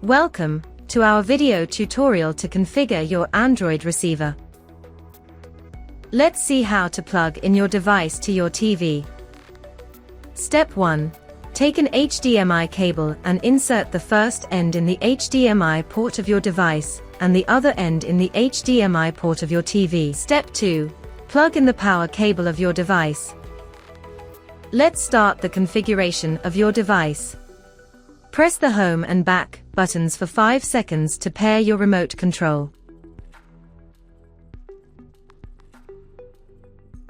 Welcome to our video tutorial to configure your Android receiver. Let's see how to plug in your device to your TV. Step 1. Take an HDMI cable and insert the first end in the HDMI port of your device and the other end in the HDMI port of your TV. Step 2. Plug in the power cable of your device. Let's start the configuration of your device. Press the home and back buttons for 5 seconds to pair your remote control.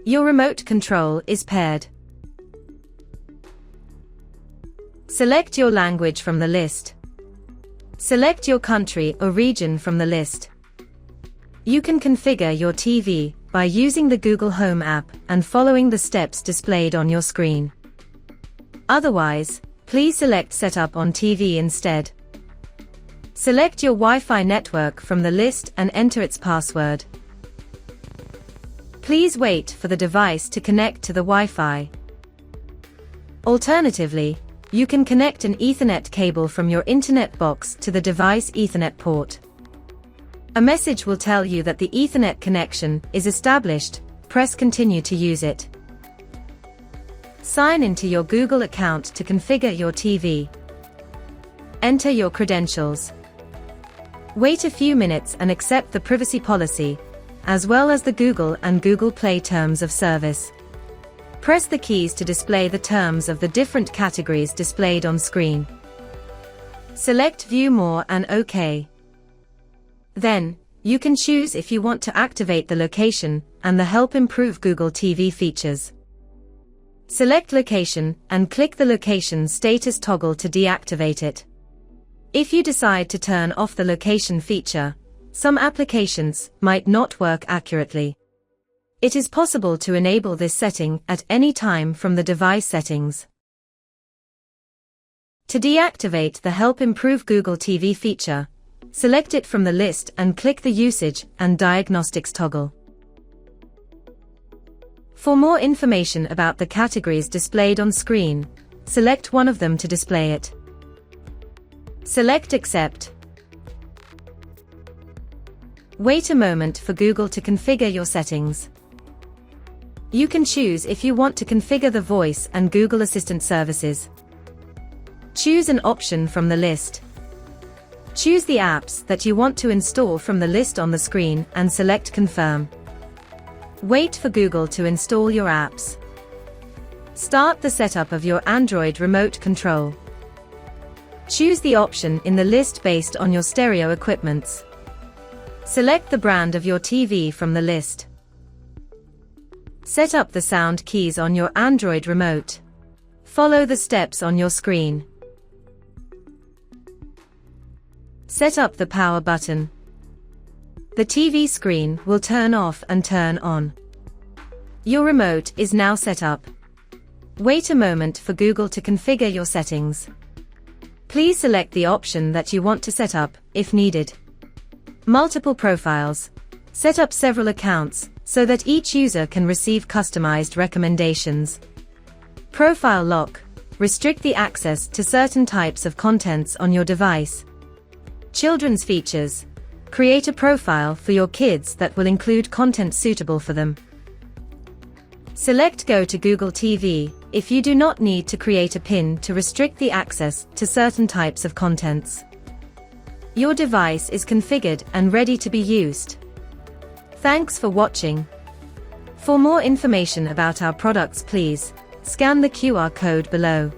Your remote control is paired. Select your language from the list. Select your country or region from the list. You can configure your TV by using the Google Home app and following the steps displayed on your screen. Otherwise, please select Setup on TV instead. Select your Wi-Fi network from the list and enter its password. Please wait for the device to connect to the Wi-Fi. Alternatively, you can connect an Ethernet cable from your Internet box to the device Ethernet port. A message will tell you that the Ethernet connection is established. Press Continue to use it. Sign into your Google account to configure your TV. Enter your credentials. Wait a few minutes and accept the privacy policy, as well as the Google and Google Play terms of service. Press the keys to display the terms of the different categories displayed on screen. Select View More and OK. Then, you can choose if you want to activate the location and the Help Improve Google TV features. Select Location and click the Location Status toggle to deactivate it. If you decide to turn off the location feature, some applications might not work accurately. It is possible to enable this setting at any time from the device settings. To deactivate the Help Improve Google TV feature, select it from the list and click the Usage and Diagnostics toggle. For more information about the categories displayed on screen, select one of them to display it. Select Accept. Wait a moment for Google to configure your settings. You can choose if you want to configure the voice and Google Assistant services. Choose an option from the list. Choose the apps that you want to install from the list on the screen and select Confirm. Wait for Google to install your apps. Start the setup of your Android remote control. Choose the option in the list based on your stereo equipments. Select the brand of your TV from the list. Set up the sound keys on your Android remote. Follow the steps on your screen. Set up the power button. The TV screen will turn off and turn on. Your remote is now set up. Wait a moment for Google to configure your settings. Please select the option that you want to set up, if needed. Multiple profiles. Set up several accounts, so that each user can receive customized recommendations. Profile lock. Restrict the access to certain types of contents on your device. Children's features. Create a profile for your kids that will include content suitable for them. Select Go to Google TV if you do not need to create a PIN to restrict the access to certain types of contents. Your device is configured and ready to be used. Thanks for watching. For more information about our products, please scan the QR code below.